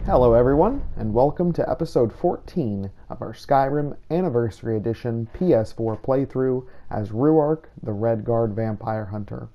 Hello everyone, and welcome to episode 14 of our Skyrim Anniversary Edition PS4 playthrough as Ruark, the Red Guard Vampire Hunter.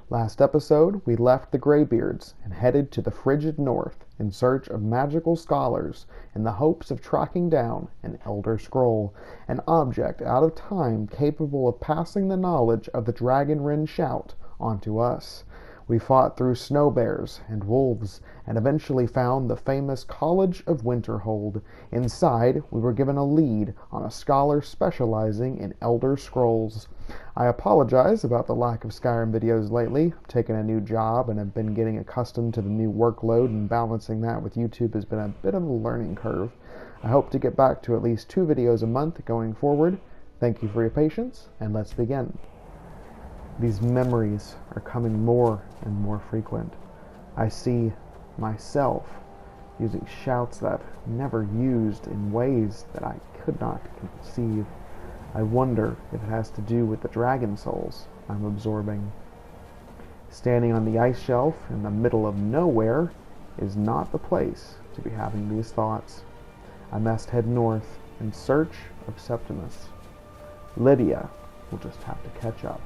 Last episode, we left the Greybeards and headed to the frigid north in search of magical scholars in the hopes of tracking down an Elder Scroll, an object out of time capable of passing the knowledge of the Dragon Wren Shout onto us. We fought through snow bears and wolves and eventually found the famous College of Winterhold. Inside, we were given a lead on a scholar specializing in Elder Scrolls. I apologize about the lack of Skyrim videos lately. I've taken a new job and have been getting accustomed to the new workload, and balancing that with YouTube has been a bit of a learning curve. I hope to get back to at least 2 videos a month going forward. Thank you for your patience, and let's begin. These memories are coming more and more frequent. I see myself using shouts that I've never used in ways that I could not conceive. I wonder if it has to do with the dragon souls I'm absorbing. Standing on the ice shelf in the middle of nowhere is not the place to be having these thoughts. I must head north in search of Septimus. Lydia will just have to catch up.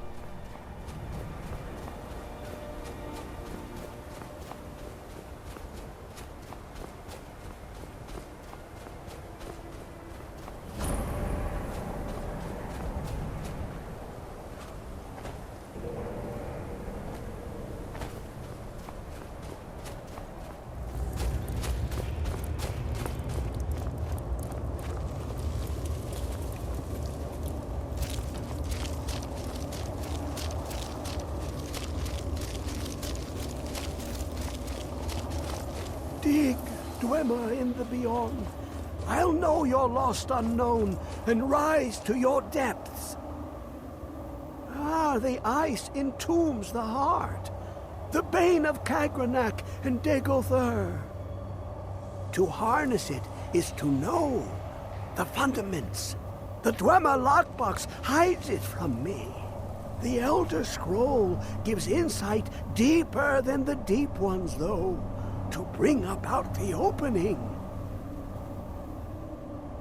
Dig, Dwemer in the beyond. I'll know your lost unknown and rise to your depths. The ice entombs the heart, the bane of Kagranak and Degolthur. To harness it is to know the fundaments. The Dwemer lockbox hides it from me. The Elder Scroll gives insight deeper than the deep ones, though, to bring about the opening.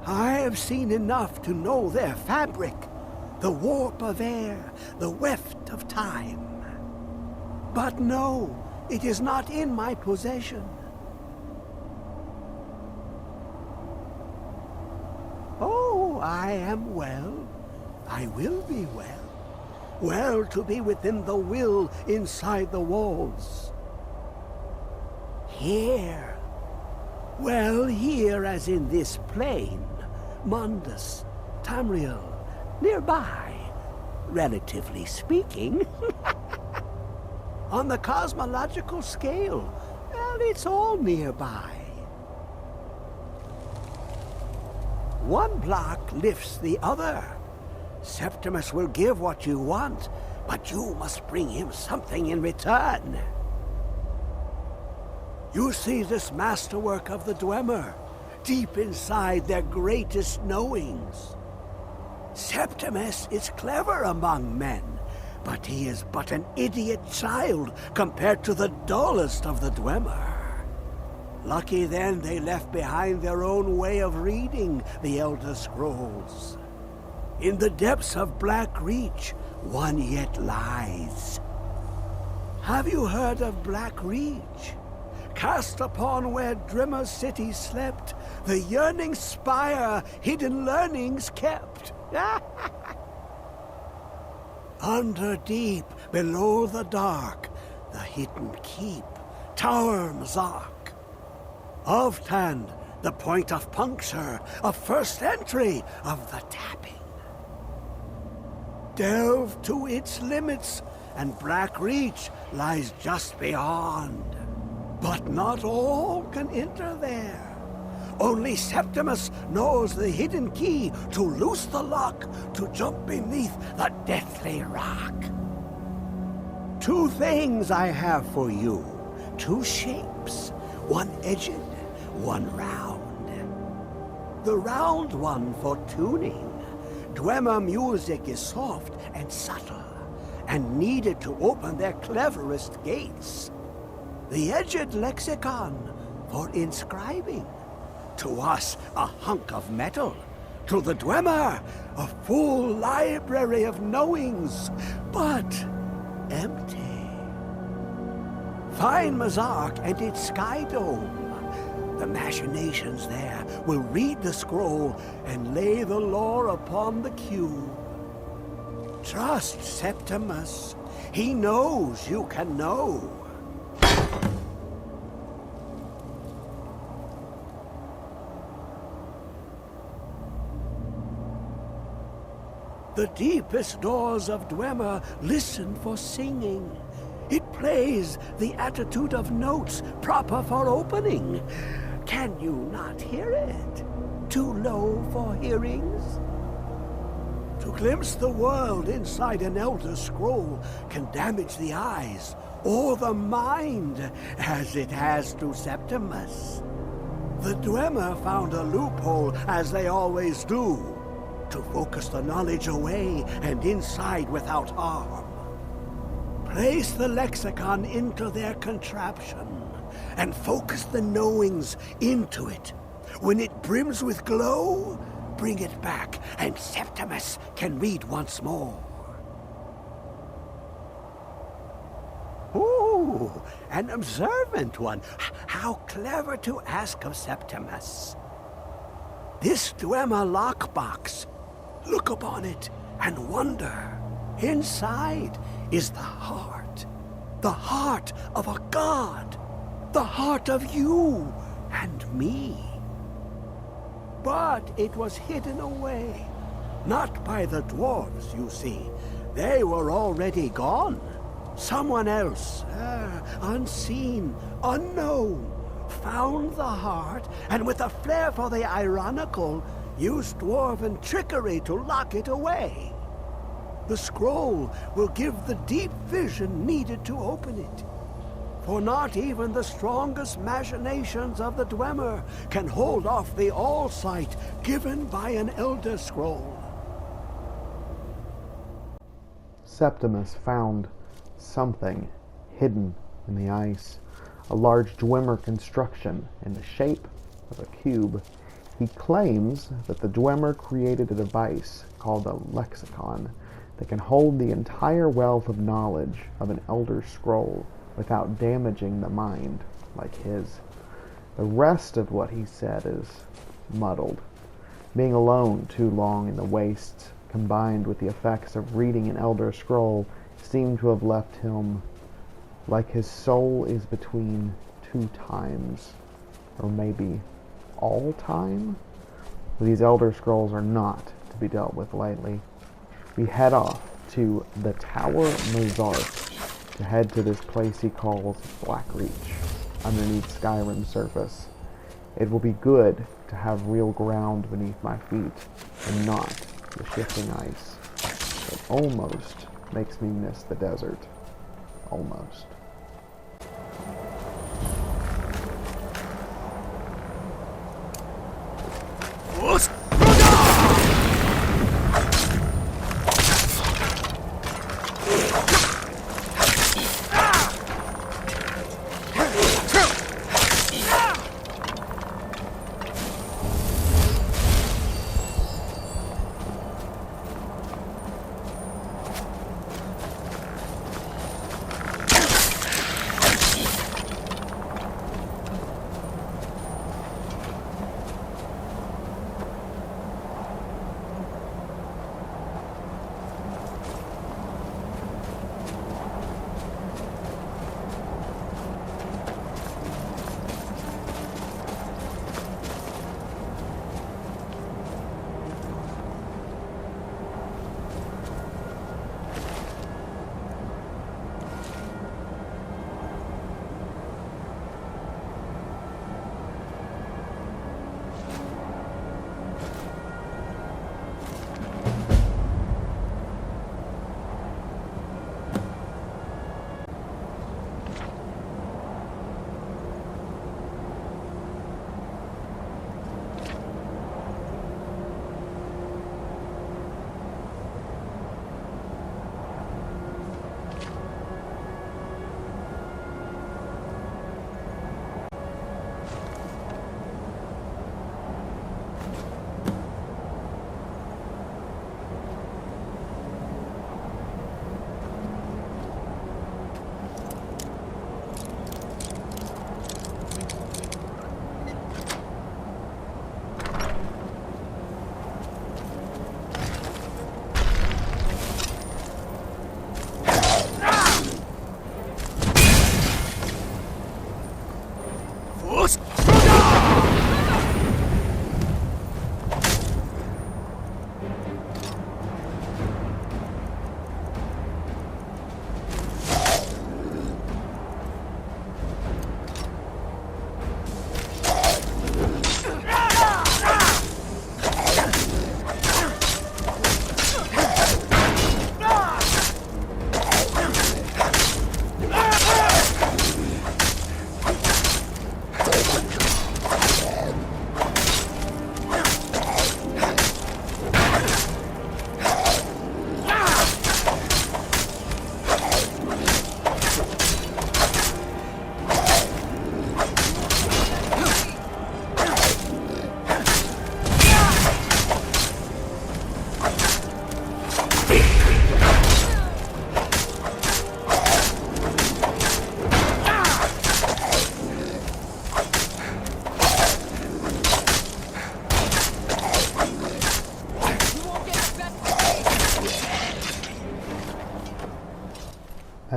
I have seen enough to know their fabric, the warp of air, the weft of time. But no, it is not in my possession. Oh, I am well. I will be well. Well to be within the will inside the walls. Here. Well, here as in this plain, Mundus, Tamriel, nearby, relatively speaking. On the cosmological scale, well, it's all nearby. One block lifts the other. Septimus will give what you want, but you must bring him something in return. You see this masterwork of the Dwemer, deep inside their greatest knowings. Septimus is clever among men, but he is but an idiot child compared to the dullest of the Dwemer. Lucky then they left behind their own way of reading the Elder Scrolls. In the depths of Black Reach, one yet lies. Have you heard of Black Reach? Cast upon where Drimmer's city slept, the yearning spire hidden learnings kept. Under deep, below the dark, the hidden keep, Tower Mzark. Of Tand, the point of puncture, of first entry, of the tapping. Delve to its limits, and Black Reach lies just beyond. But not all can enter there. Only Septimus knows the hidden key to loose the lock, to jump beneath the deathly rock. 2 things I have for you, 2 shapes, one edged, one round. The round one for tuning. Dwemer music is soft and subtle, and needed to open their cleverest gates. The edged lexicon for inscribing. To us, a hunk of metal. To the Dwemer, a full library of knowings, but empty. Find Mazark and its sky dome. The machinations there will read the scroll and lay the lore upon the cube. Trust Septimus. He knows you can know. The deepest doors of Dwemer listen for singing. It plays the attitude of notes proper for opening. Can you not hear it? Too low for hearings? To glimpse the world inside an Elder Scroll can damage the eyes or the mind, as it has to Septimus. The Dwemer found a loophole, as they always do, to focus the knowledge away and inside without harm. Place the lexicon into their contraption, and focus the knowings into it. When it brims with glow, bring it back, and Septimus can read once more. Ooh, an observant one. How clever to ask of Septimus. This Dwemer lockbox. Look upon it and wonder. Inside is the heart of a god, the heart of you and me. But it was hidden away, not by the dwarves, you see. They were already gone. Someone else, unseen, unknown, found the heart, and with a flair for the ironical, used dwarven trickery to lock it away. The scroll will give the deep vision needed to open it. For not even the strongest machinations of the Dwemer can hold off the all-sight given by an Elder Scroll. Septimus found something hidden in the ice, a large Dwemer construction in the shape of a cube. He claims that the Dwemer created a device called a lexicon that can hold the entire wealth of knowledge of an Elder Scroll without damaging the mind like his. The rest of what he said is muddled. Being alone too long in the wastes, combined with the effects of reading an Elder Scroll, seemed to have left him like his soul is between two times, or maybe all time. These Elder Scrolls are not to be dealt with lightly. We head off to the Tower Mazark to head to this place he calls Blackreach, underneath Skyrim's surface. It will be good to have real ground beneath my feet, and not the shifting ice. It almost makes me miss the desert. Almost.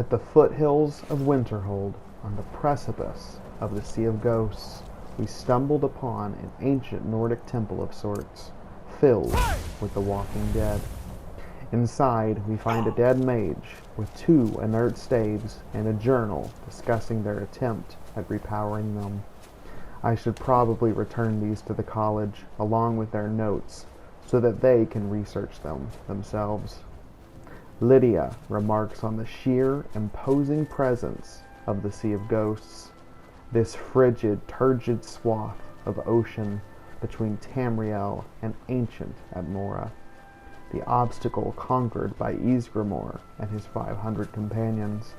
At the foothills of Winterhold, on the precipice of the Sea of Ghosts, we stumbled upon an ancient Nordic temple of sorts, filled with the walking dead. Inside, we find a dead mage with 2 inert staves and a journal discussing their attempt at repowering them. I should probably return these to the college along with their notes so that they can research them themselves. Lydia remarks on the sheer, imposing presence of the Sea of Ghosts, this frigid, turgid swath of ocean between Tamriel and ancient Atmora, the obstacle conquered by Ysgramor and his 500 companions,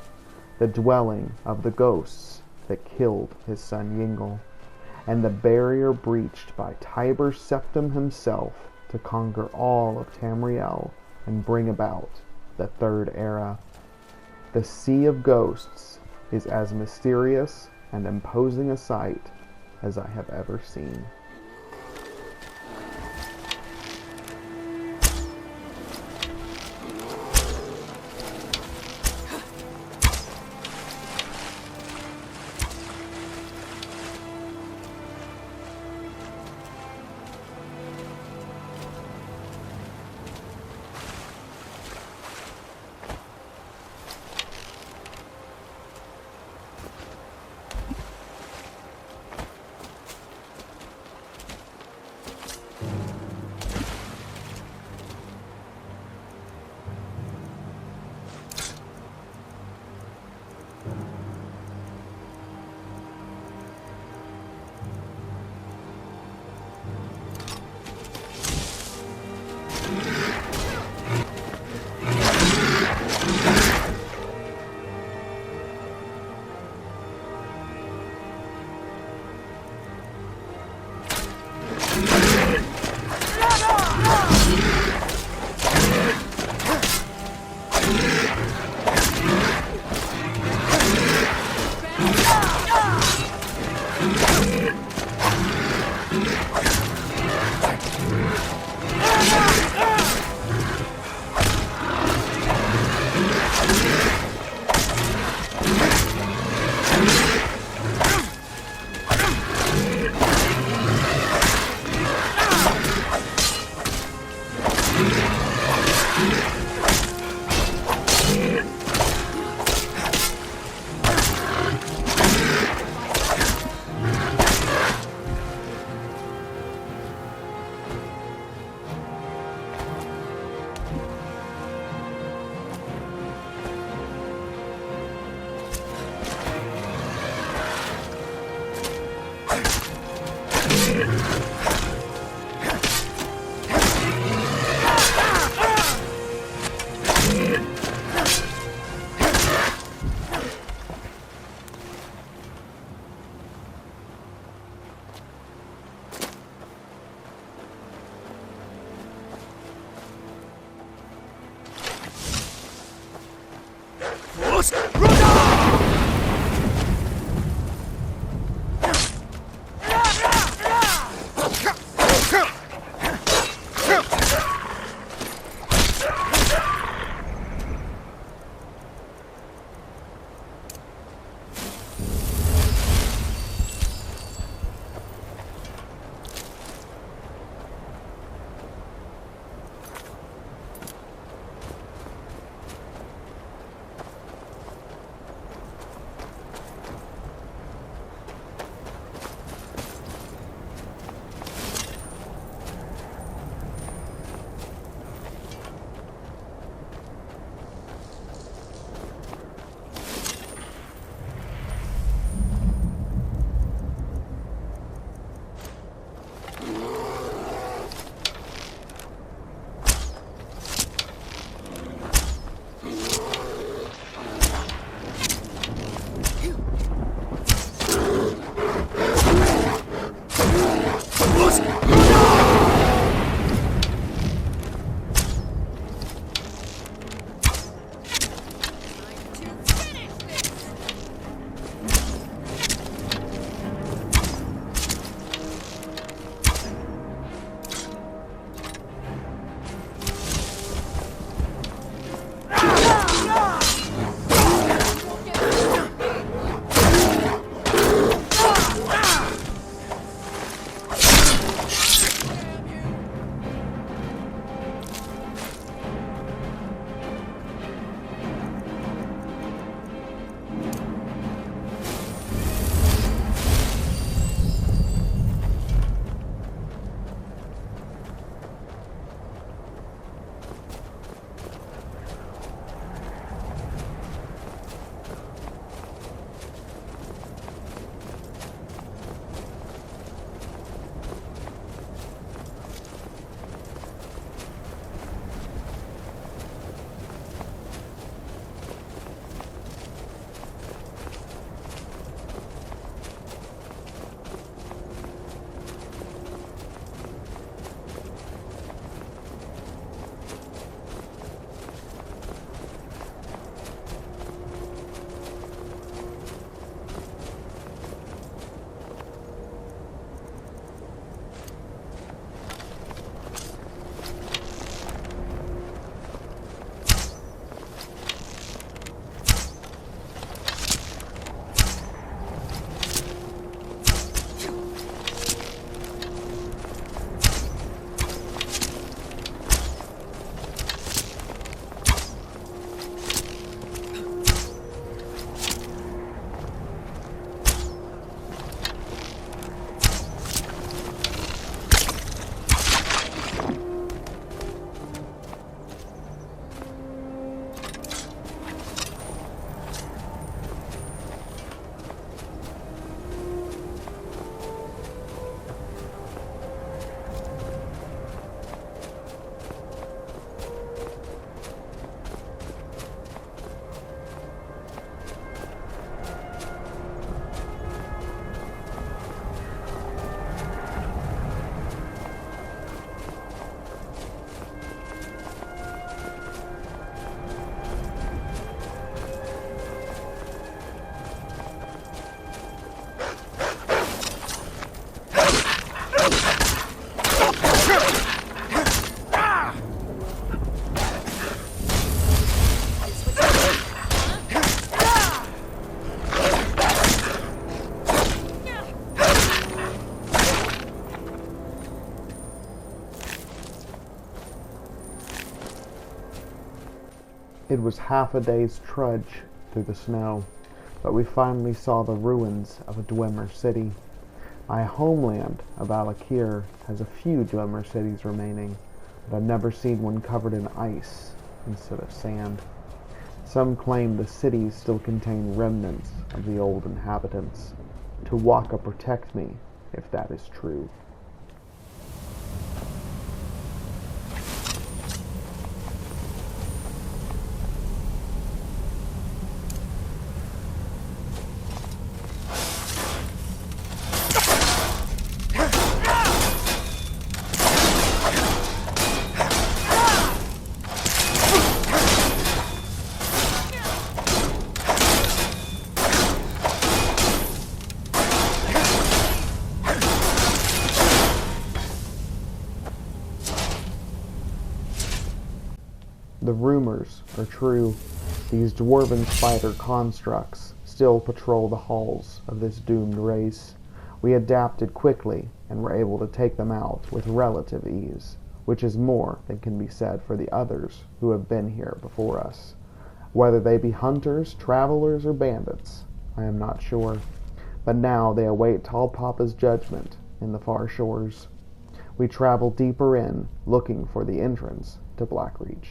the dwelling of the ghosts that killed his son Yingle, and the barrier breached by Tiber Septim himself to conquer all of Tamriel and bring about the Third Era. The Sea of Ghosts is as mysterious and imposing a sight as I have ever seen. It was half a day's trudge through the snow, but we finally saw the ruins of a Dwemer city. My homeland of Alakir has a few Dwemer cities remaining, but I've never seen one covered in ice instead of sand. Some claim the cities still contain remnants of the old inhabitants. Tuwaka protect me, if that is true. The rumors are true. These dwarven spider constructs still patrol the halls of this doomed race. We adapted quickly and were able to take them out with relative ease, which is more than can be said for the others who have been here before us. Whether they be hunters, travelers, or bandits, I am not sure. But now they await Tall Papa's judgment in the far shores. We travel deeper in, looking for the entrance to Blackreach.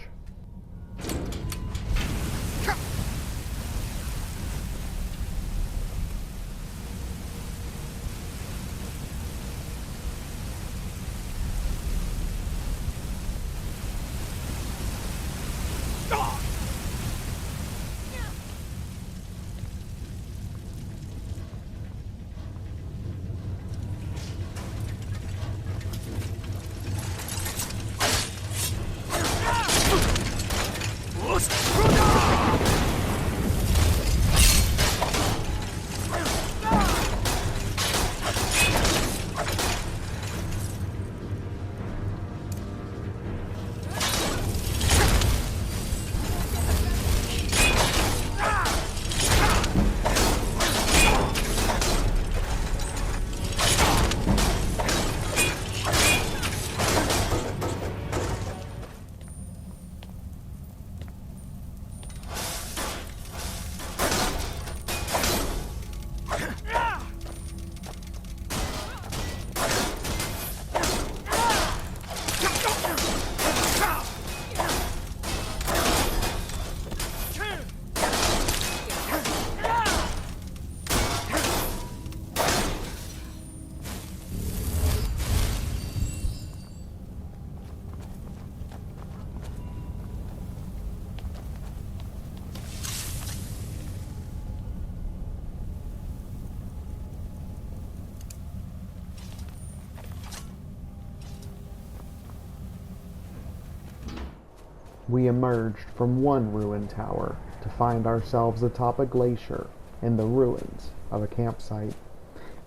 We emerged from one ruined tower to find ourselves atop a glacier in the ruins of a campsite.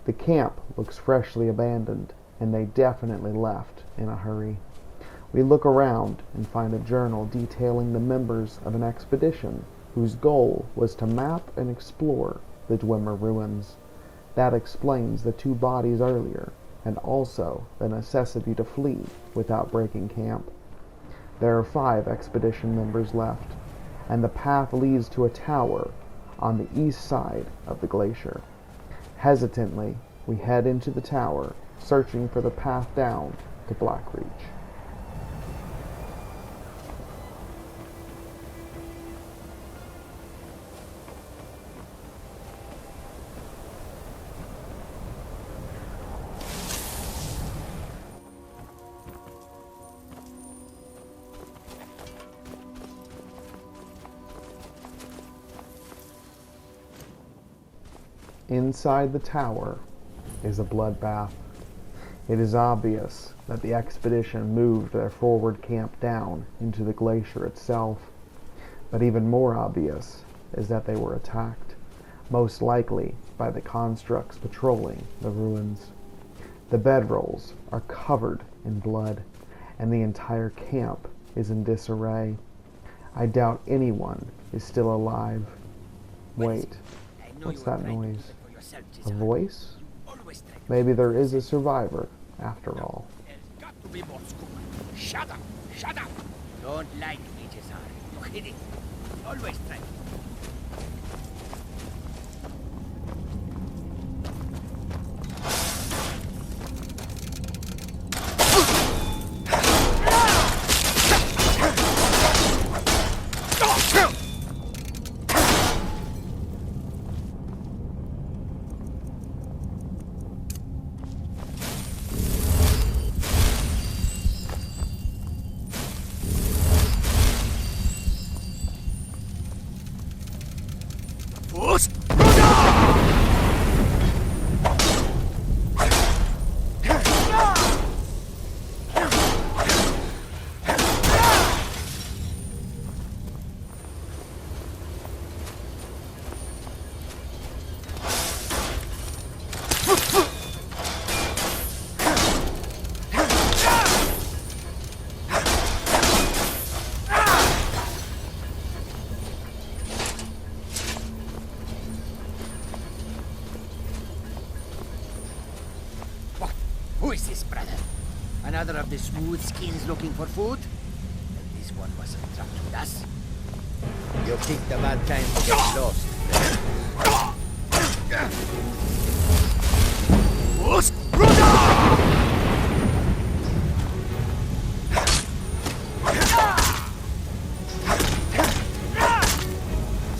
The camp looks freshly abandoned, and they definitely left in a hurry. We look around and find a journal detailing the members of an expedition whose goal was to map and explore the Dwemer ruins. That explains the two bodies earlier, and also the necessity to flee without breaking camp. There are 5 expedition members left, and the path leads to a tower on the east side of the glacier. Hesitantly, we head into the tower, searching for the path down to Blackreach. Inside the tower is a bloodbath. It is obvious that the expedition moved their forward camp down into the glacier itself, but even more obvious is that they were attacked, most likely by the constructs patrolling the ruins. The bedrolls are covered in blood, and the entire camp is in disarray. I doubt anyone is still alive. Wait, what's that noise? A voice? Maybe there is a survivor, after all. Got to be more school. Shut up! Shut up! Don't like me, Cesare. You hit it. Always try. Who is this, brother? Another of the smooth skins looking for food? And this one wasn't trapped with us. You picked a bad time to get lost.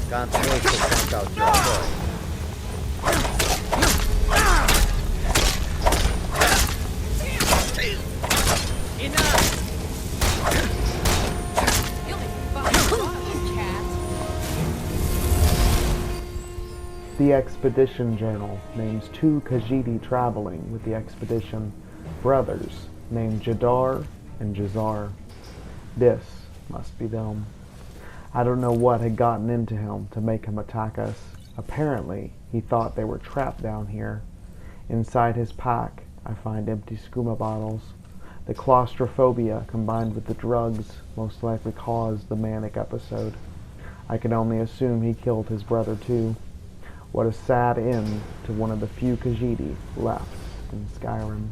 Can't wait to find out your boy. The expedition journal names 2 Khajiit traveling with the expedition, brothers named Jadar and Jazar. This must be them. I don't know what had gotten into him to make him attack us. Apparently, he thought they were trapped down here. Inside his pack, I find empty skooma bottles. The claustrophobia combined with the drugs most likely caused the manic episode. I can only assume he killed his brother too. What a sad end to one of the few Khajiit left in Skyrim.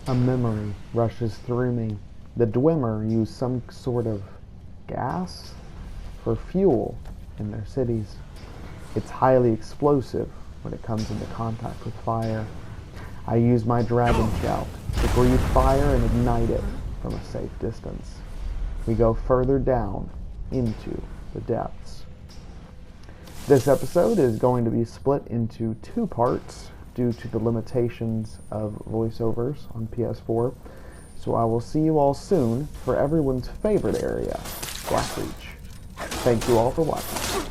A memory rushes through me. The Dwemer use some sort of gas for fuel in their cities. It's highly explosive when it comes into contact with fire. I use my dragon shout to breathe fire and ignite it from a safe distance. We go further down into the depths. This episode is going to be split into 2 parts due to the limitations of voiceovers on PS4. So I will see you all soon for everyone's favorite area, Blackreach. Thank you all for watching.